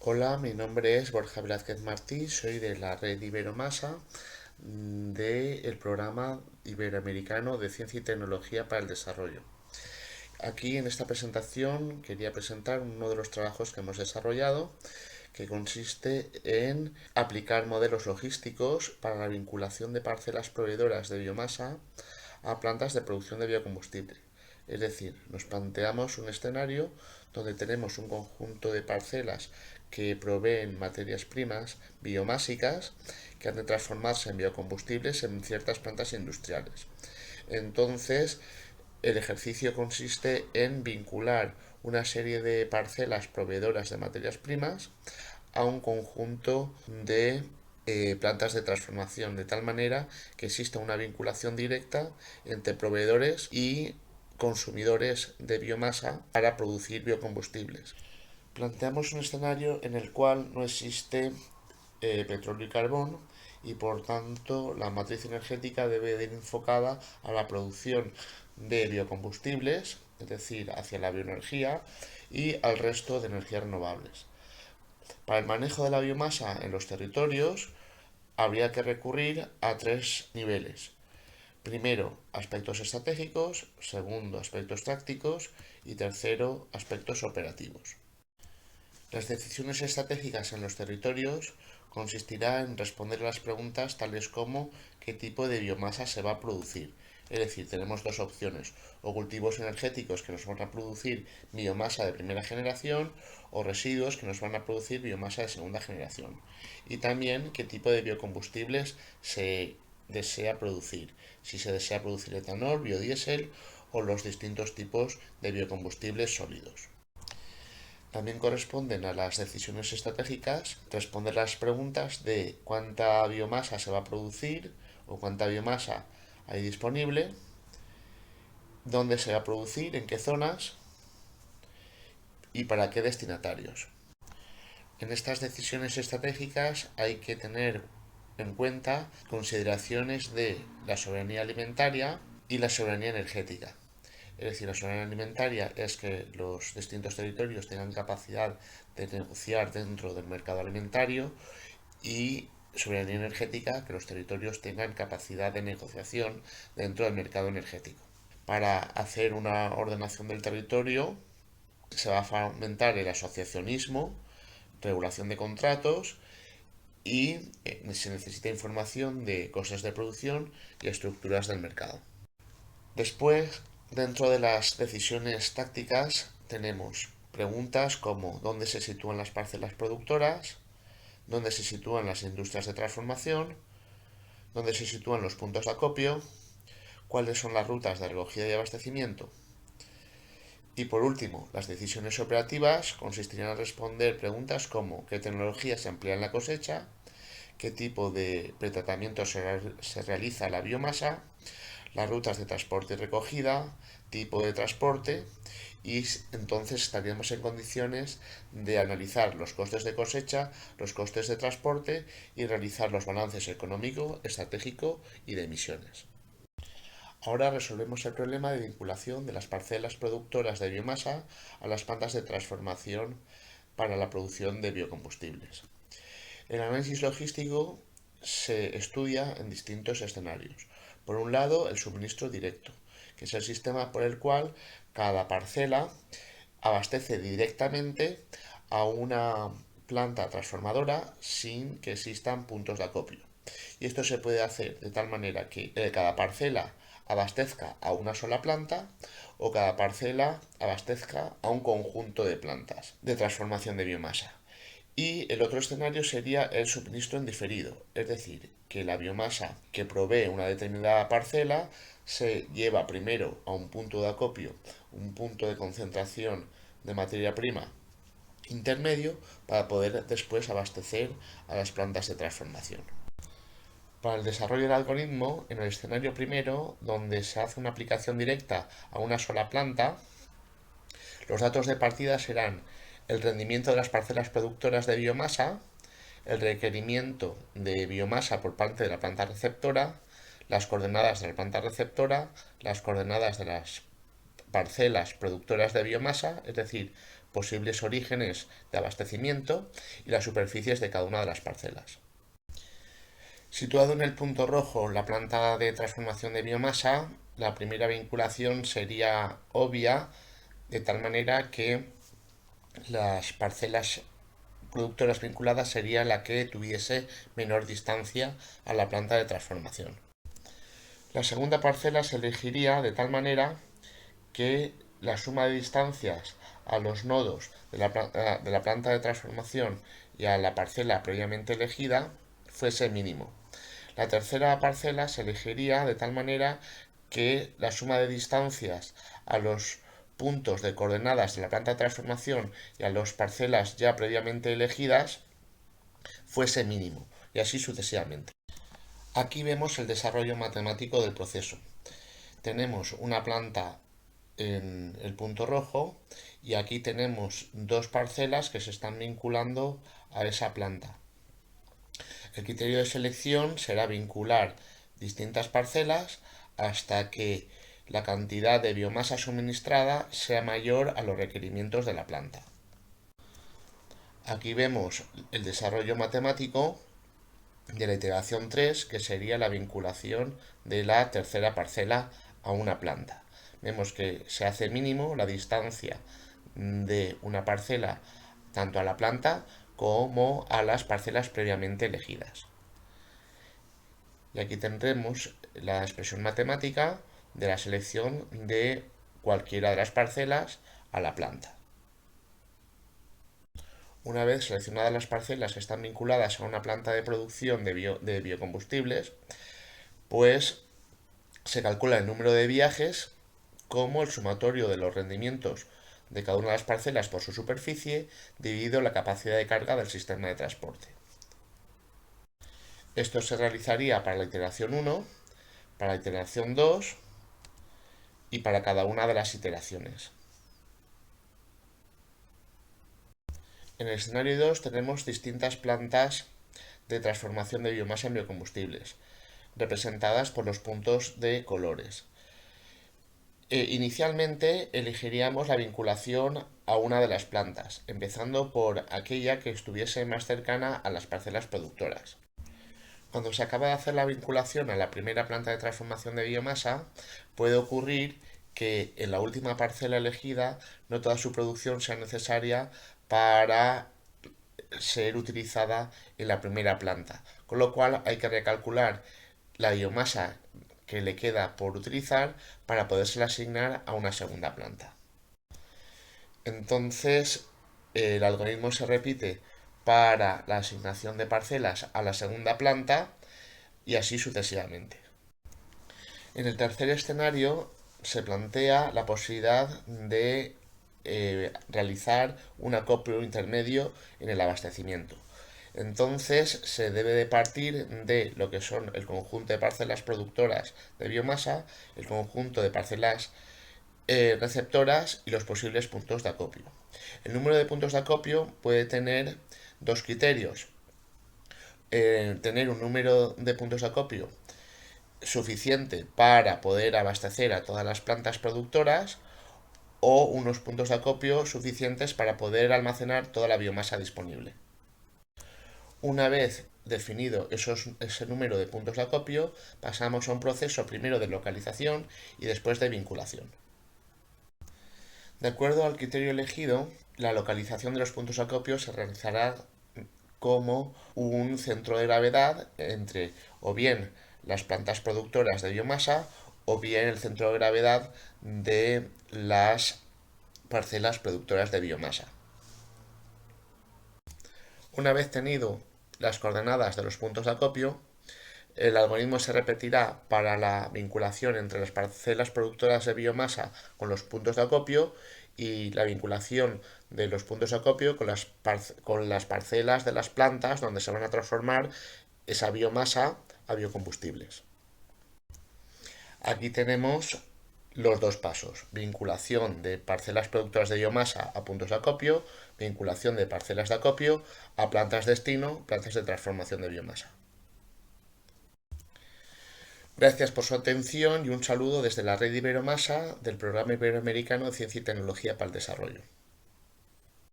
Hola, mi nombre es Borja Velázquez Martí, soy de la red Iberomasa del programa Iberoamericano de Ciencia y Tecnología para el Desarrollo. Aquí en esta presentación quería presentar uno de los trabajos que hemos desarrollado que consiste en aplicar modelos logísticos para la vinculación de parcelas proveedoras de biomasa a plantas de producción de biocombustible. Es decir, nos planteamos un escenario donde tenemos un conjunto de parcelas que proveen materias primas biomásicas que han de transformarse en biocombustibles en ciertas plantas industriales. Entonces, el ejercicio consiste en vincular una serie de parcelas proveedoras de materias primas a un conjunto de plantas de transformación, de tal manera que exista una vinculación directa entre proveedores y consumidores de biomasa para producir biocombustibles. Planteamos un escenario en el cual no existe petróleo y carbón y por tanto la matriz energética debe de ir enfocada a la producción de biocombustibles, es decir, hacia la bioenergía y al resto de energías renovables. Para el manejo de la biomasa en los territorios habría que recurrir a tres niveles. Primero, aspectos estratégicos, segundo, aspectos tácticos y tercero, aspectos operativos. Las decisiones estratégicas en los territorios consistirá en responder a las preguntas tales como qué tipo de biomasa se va a producir. Es decir, tenemos dos opciones, o cultivos energéticos que nos van a producir biomasa de primera generación o residuos que nos van a producir biomasa de segunda generación. Y también qué tipo de biocombustibles se desea producir, si se desea producir etanol, biodiesel o los distintos tipos de biocombustibles sólidos. También corresponden a las decisiones estratégicas responder las preguntas de cuánta biomasa se va a producir o cuánta biomasa hay disponible, dónde se va a producir, en qué zonas y para qué destinatarios. En estas decisiones estratégicas hay que tener en cuenta consideraciones de la soberanía alimentaria y la soberanía energética. Es decir, la soberanía alimentaria es que los distintos territorios tengan capacidad de negociar dentro del mercado alimentario y soberanía energética, que los territorios tengan capacidad de negociación dentro del mercado energético. Para hacer una ordenación del territorio se va a fomentar el asociacionismo, regulación de contratos y se necesita información de costes de producción y estructuras del mercado. Después, dentro de las decisiones tácticas, tenemos preguntas como dónde se sitúan las parcelas productoras, dónde se sitúan las industrias de transformación, dónde se sitúan los puntos de acopio, cuáles son las rutas de recogida y abastecimiento. Y por último, las decisiones operativas consistirían en responder preguntas como qué tecnología se emplea en la cosecha, qué tipo de pretratamiento se realiza a la biomasa, las rutas de transporte y recogida, tipo de transporte, y entonces estaríamos en condiciones de analizar los costes de cosecha, los costes de transporte y realizar los balances económico, estratégico y de emisiones. Ahora resolvemos el problema de vinculación de las parcelas productoras de biomasa a las plantas de transformación para la producción de biocombustibles. El análisis logístico se estudia en distintos escenarios. Por un lado, el suministro directo, que es el sistema por el cual cada parcela abastece directamente a una planta transformadora sin que existan puntos de acopio. Y esto se puede hacer de tal manera que cada parcela abastezca a una sola planta o cada parcela abastezca a un conjunto de plantas de transformación de biomasa. Y el otro escenario sería el suministro en diferido, es decir, que la biomasa que provee una determinada parcela se lleva primero a un punto de acopio, un punto de concentración de materia prima intermedio para poder después abastecer a las plantas de transformación. Para el desarrollo del algoritmo, en el escenario primero, donde se hace una aplicación directa a una sola planta, los datos de partida serán el rendimiento de las parcelas productoras de biomasa, el requerimiento de biomasa por parte de la planta receptora, las coordenadas de la planta receptora, las coordenadas de las parcelas productoras de biomasa, es decir, posibles orígenes de abastecimiento y las superficies de cada una de las parcelas. Situado en el punto rojo la planta de transformación de biomasa, la primera vinculación sería obvia, de tal manera que las parcelas productoras vinculadas sería la que tuviese menor distancia a la planta de transformación. La segunda parcela se elegiría de tal manera que la suma de distancias a los nodos de la planta de transformación y a la parcela previamente elegida fuese mínimo. La tercera parcela se elegiría de tal manera que la suma de distancias a los puntos de coordenadas de la planta de transformación y a las parcelas ya previamente elegidas fuese mínimo, y así sucesivamente. Aquí vemos el desarrollo matemático del proceso. Tenemos una planta en el punto rojo y aquí tenemos dos parcelas que se están vinculando a esa planta. El criterio de selección será vincular distintas parcelas hasta que la cantidad de biomasa suministrada sea mayor a los requerimientos de la planta. Aquí vemos el desarrollo matemático de la iteración 3, que sería la vinculación de la tercera parcela a una planta. Vemos que se hace mínimo la distancia de una parcela tanto a la planta como a las parcelas previamente elegidas. Y aquí tendremos la expresión matemática de la selección de cualquiera de las parcelas a la planta. Una vez seleccionadas las parcelas que están vinculadas a una planta de producción de biocombustibles, pues se calcula el número de viajes como el sumatorio de los rendimientos de cada una de las parcelas por su superficie dividido la capacidad de carga del sistema de transporte. Esto se realizaría para la iteración 1, para la iteración 2 y para cada una de las iteraciones. En el escenario 2 tenemos distintas plantas de transformación de biomasa en biocombustibles, representadas por los puntos de colores. Inicialmente elegiríamos la vinculación a una de las plantas, empezando por aquella que estuviese más cercana a las parcelas productoras. Cuando se acaba de hacer la vinculación a la primera planta de transformación de biomasa, puede ocurrir que en la última parcela elegida no toda su producción sea necesaria para ser utilizada en la primera planta, con lo cual hay que recalcular la biomasa que le queda por utilizar para podérsela asignar a una segunda planta. Entonces, el algoritmo se repite para la asignación de parcelas a la segunda planta y así sucesivamente. En el tercer escenario se plantea la posibilidad de realizar un acopio intermedio en el abastecimiento. Entonces se debe de partir de lo que son el conjunto de parcelas productoras de biomasa, el conjunto de parcelas receptoras y los posibles puntos de acopio. El número de puntos de acopio puede tener dos criterios. Tener un número de puntos de acopio suficiente para poder abastecer a todas las plantas productoras o unos puntos de acopio suficientes para poder almacenar toda la biomasa disponible. Una vez definido ese número de puntos de acopio, pasamos a un proceso primero de localización y después de vinculación. De acuerdo al criterio elegido, la localización de los puntos de acopio se realizará como un centro de gravedad entre o bien las plantas productoras de biomasa o bien el centro de gravedad de las parcelas productoras de biomasa. Una vez tenido las coordenadas de los puntos de acopio, el algoritmo se repetirá para la vinculación entre las parcelas productoras de biomasa con los puntos de acopio y la vinculación de los puntos de acopio con las parcelas de las plantas donde se van a transformar esa biomasa a biocombustibles. Aquí tenemos los dos pasos: vinculación de parcelas productoras de biomasa a puntos de acopio, vinculación de parcelas de acopio a plantas destino, plantas de transformación de biomasa. Gracias por su atención y un saludo desde la Red Iberomasa del Programa Iberoamericano de Ciencia y Tecnología para el Desarrollo.